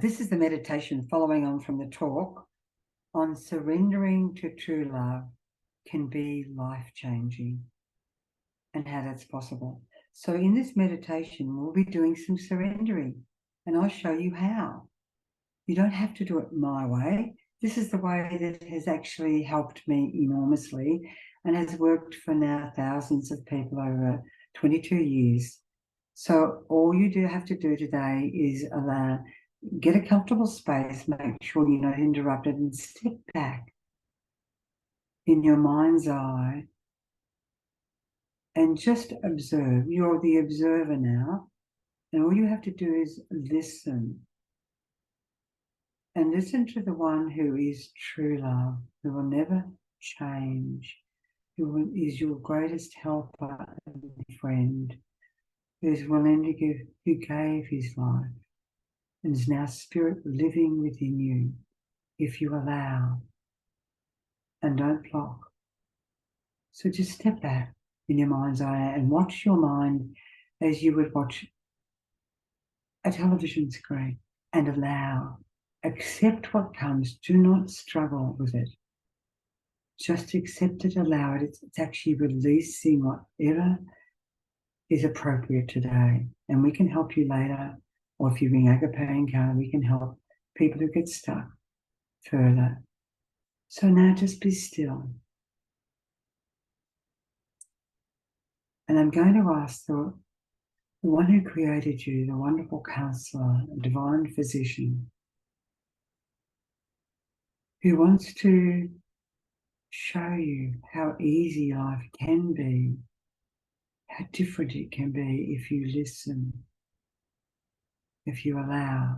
This is the meditation following on from the talk on surrendering to true love can be life-changing and how that's possible. So in this meditation, we'll be doing some surrendering, and I'll show you how. You don't have to do it my way. This is the way that has actually helped me enormously and has worked for now thousands of people over 22 years. So all you do have to do today is get a comfortable space, make sure you're not interrupted, and step back in your mind's eye and just observe. You're the observer now, and all you have to do is listen. And listen to the one who is true love, who will never change, who is your greatest helper and friend, who is willing to give, who gave his life, and is now spirit living within you, if you allow and don't block. So just step back in your mind's eye and watch your mind as you would watch a television screen, and allow. Accept what comes. Do not struggle with it. Just accept it, allow it. It's actually releasing whatever is appropriate today. And we can help you later, or if you ring Agape Encounter, we can help people who get stuck further. So now just be still. And I'm going to ask the one who created you, the wonderful counselor, divine physician, who wants to show you how easy life can be, how different it can be if you listen, if you allow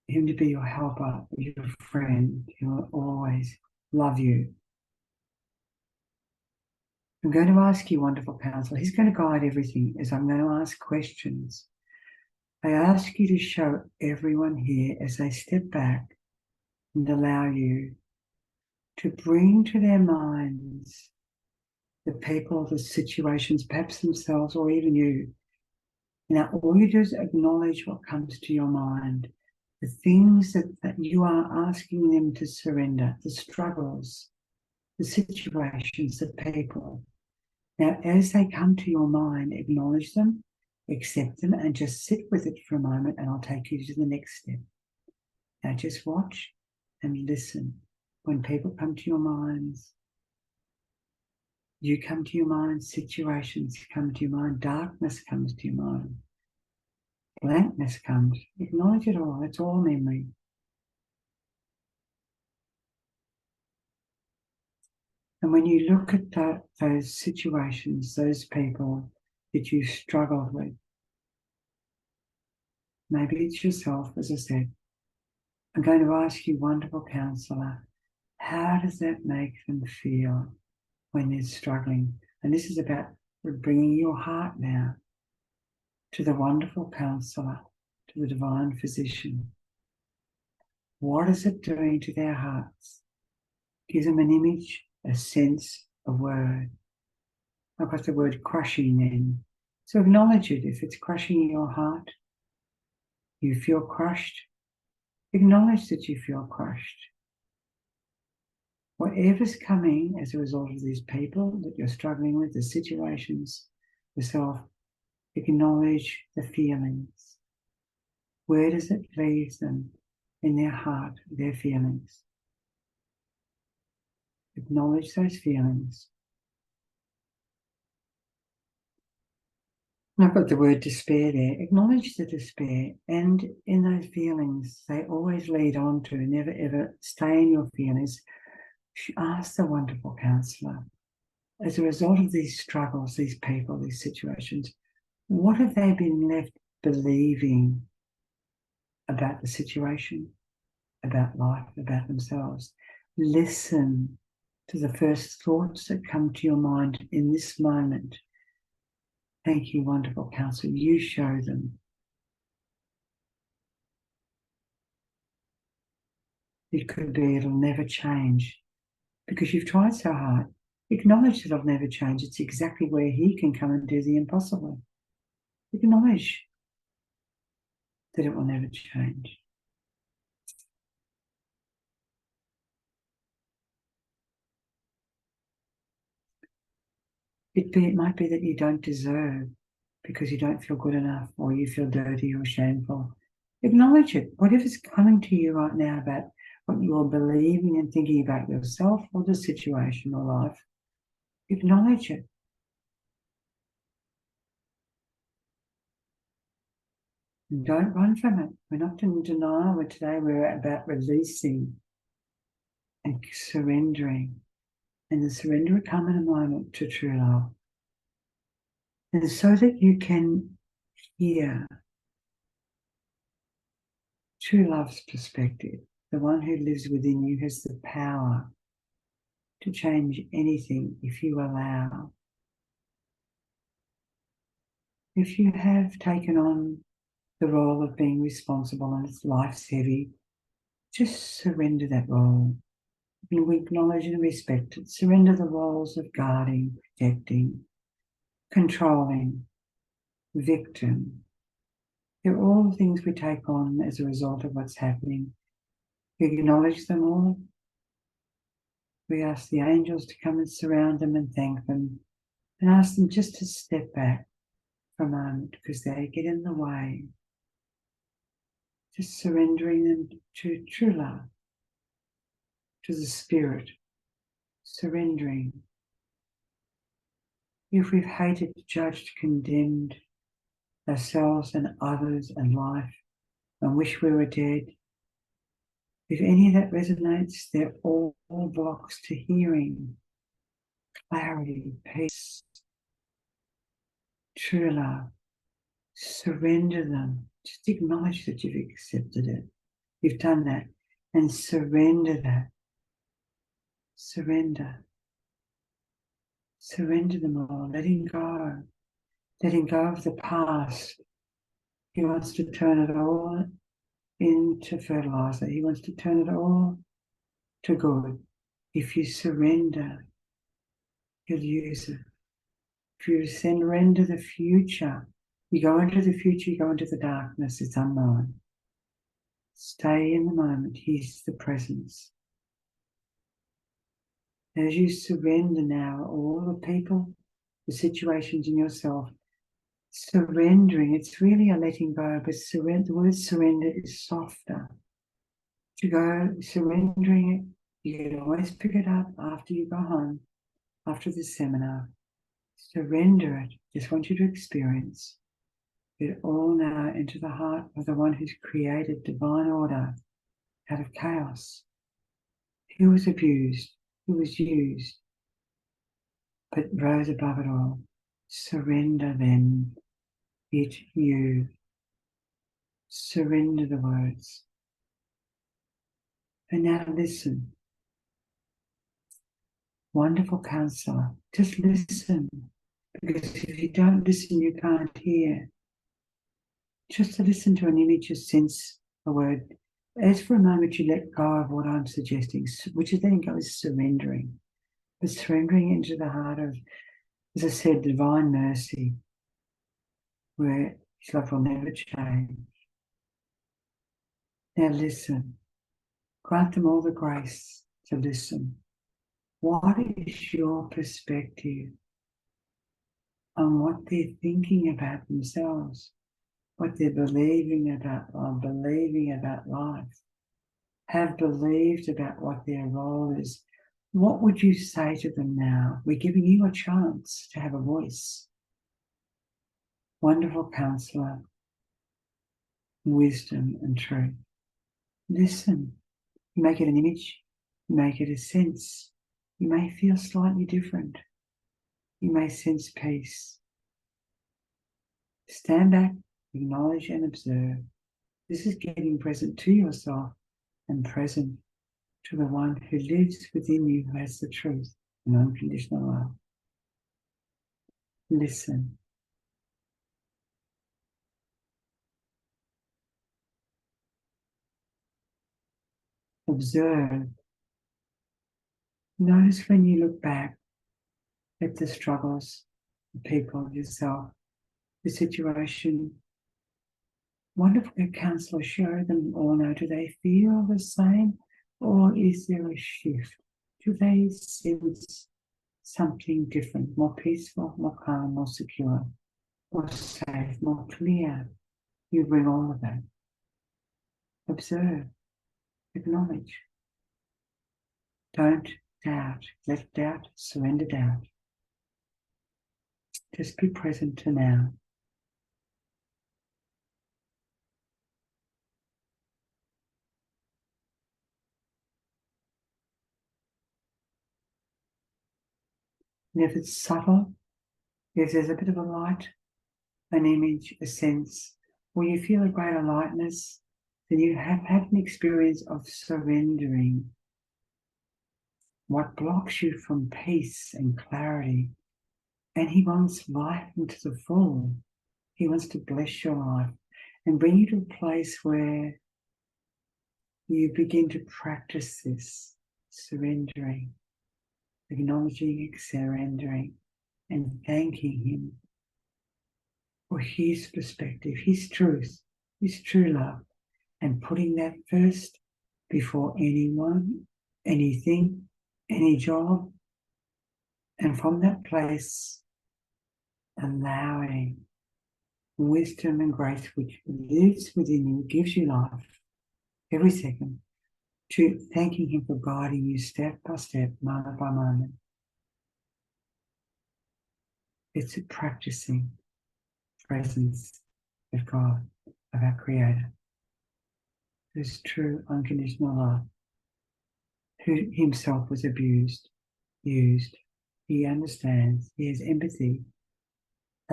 him to be your helper, your friend. He will always love you. I'm going to ask you, wonderful counselor, he's going to guide everything as I'm going to ask questions. I ask you to show everyone here as they step back and allow you to bring to their minds the people, the situations, perhaps themselves or even you. Now, all you do is acknowledge what comes to your mind, the things that you are asking them to surrender, the struggles, the situations, the people. Now, as they come to your mind, acknowledge them, accept them, and just sit with it for a moment, and I'll take you to the next step. Now, just watch and listen. When people come to your minds, you come to your mind, situations come to your mind, darkness comes to your mind, blankness comes. Acknowledge it all. It's all memory. And when you look at those situations, those people that you struggled with, maybe it's yourself, as I said, I'm going to ask you, wonderful counselor, how does that make them feel when they're struggling? And this is about bringing your heart now to the wonderful counselor, to the divine physician. What is it doing to their hearts? Give them an image, a sense, a word. I've got the word crushing then. So acknowledge it. If it's crushing your heart, you feel crushed, acknowledge that you feel crushed. Whatever's coming as a result of these people that you're struggling with, the situations, yourself, acknowledge the feelings. Where does it leave them in their heart, their feelings? Acknowledge those feelings. And I've got the word despair there. Acknowledge the despair, and in those feelings, they always lead on to never ever stay in your feelings. Ask the wonderful counselor, as a result of these struggles, these people, these situations, what have they been left believing about the situation, about life, about themselves? Listen to the first thoughts that come to your mind in this moment. Thank you, wonderful counselor. You show them. It could be it'll never change because you've tried so hard. Acknowledge that it'll never change. It's exactly where he can come and do the impossible. Acknowledge that it will never change. It might be that you don't deserve because you don't feel good enough or you feel dirty or shameful. Acknowledge it. Whatever's coming to you right now about what you're believing and thinking about yourself or the situation or life, acknowledge it. And don't run from it. We're not in denial. Today we're about releasing and surrendering. And the surrender will come in a moment to true love. And so that you can hear true love's perspective, the one who lives within you has the power to change anything if you allow. If you have taken on the role of being responsible and life's heavy, just surrender that role. And we acknowledge and respect it. Surrender the roles of guarding, protecting, controlling, victim. They're all things we take on as a result of what's happening. We acknowledge them all. We ask the angels to come and surround them and thank them and ask them just to step back for a moment because they get in the way. Just surrendering them to true love, to the spirit, surrendering. If we've hated, judged, condemned ourselves and others and life and wish we were dead, if any of that resonates, they're all blocks to hearing, clarity, peace, true love. Surrender them. Just acknowledge that you've accepted it. You've done that. And surrender that. Surrender. Surrender them all. Letting go. Letting go of the past. He wants to turn it all into fertilizer. He wants to turn it all to good. If you surrender, he'll use it. If you surrender the future, you go into the future, you go into the darkness, it's unknown. Stay in the moment. He's the presence. As you surrender now, all the people, the situations in yourself, surrendering, it's really a letting go, but the word surrender is softer. To go surrendering it, you can always pick it up after you go home, after the seminar. Surrender it. Just want you to experience it all now into the heart of the one who's created divine order out of chaos. He was abused, he was used, but rose above it all. Surrender then, it you. Surrender the words. And now listen. Wonderful counselor, just listen. Because if you don't listen, you can't hear. Just to listen to an image, a sense, a word. As for a moment you let go of what I'm suggesting, which is then goes surrendering. But surrendering into the heart of, as I said, divine mercy, where his love will never change. Now listen. Grant them all the grace to listen. What is your perspective on what they're thinking about themselves, what they're believing about life, have believed about what their role is? What would you say to them now? We're giving you a chance to have a voice. Wonderful counselor, wisdom and truth. Listen. You make it an image, you make it a sense. You may feel slightly different. You may sense peace. Stand back, acknowledge and observe. This is getting present to yourself and present to the one who lives within you, who has the truth and unconditional love. Listen. Observe. Notice when you look back at the struggles, the people, yourself, the situation, wonderful counsellor show them all now, do they feel the same, or is there a shift? Do they sense something different, more peaceful, more calm, more secure, more safe, more clear? You bring all of that. Observe, acknowledge. Don't doubt. Let doubt surrender doubt. Just be present to now. And if it's subtle, if there's a bit of a light, an image, a sense, or you feel a greater lightness, then you have had an experience of surrendering what blocks you from peace and clarity. And he wants life into the full. He wants to bless your life and bring you to a place where you begin to practice this surrendering, acknowledging, surrendering, and thanking him for his perspective, his truth, his true love, and putting that first before anyone, anything, any job. And from that place, allowing wisdom and grace which lives within you, gives you life every second, to thanking him for guiding you step by step, moment by moment. It's a practicing presence of God, of our Creator, whose true unconditional love, who himself was abused, used. He understands, he has empathy.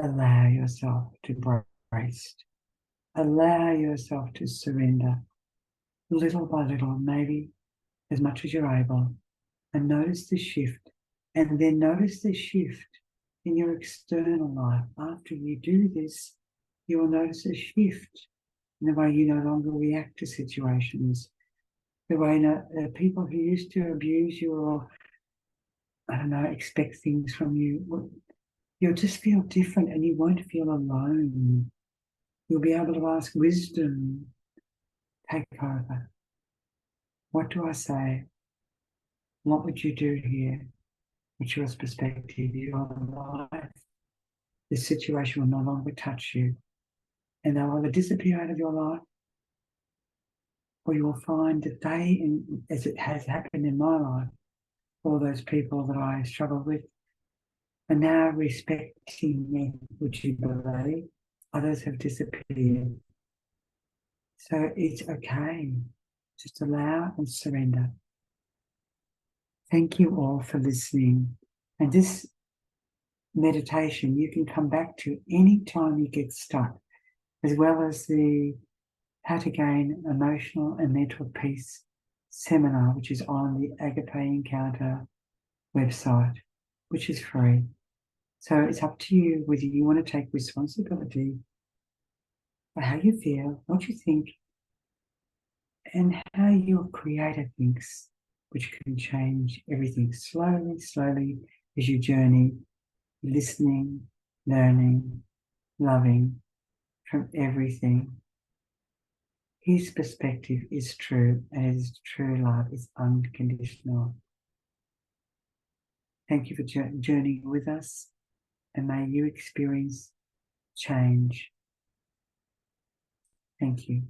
Allow yourself to embrace. Allow yourself to surrender little by little, maybe as much as you're able, and notice the shift. And then notice the shift in your external life. After you do this, you will notice a shift in the way you no longer react to situations. The way people who used to abuse you or, I don't know, expect things from you, you'll just feel different and you won't feel alone. You'll be able to ask wisdom, take over. What do I say? What would you do here? What's your perspective? Your life. This situation will no longer touch you. And they'll either disappear out of your life, or you will find that they, as it has happened in my life, all those people that I struggled with, are now respecting me, would you believe? Others have disappeared. So it's okay. Just allow and surrender. Thank you all for listening. And this meditation you can come back to any time you get stuck, as well as the How to Gain Emotional and Mental Peace seminar, which is on the Agape Encounter website, which is free. So it's up to you whether you want to take responsibility for how you feel, what you think, and how your creator thinks, which can change everything slowly, slowly as you journey, listening, learning, loving from everything. His perspective is true, and his true love is unconditional. Thank you for journeying with us, and may you experience change. Thank you.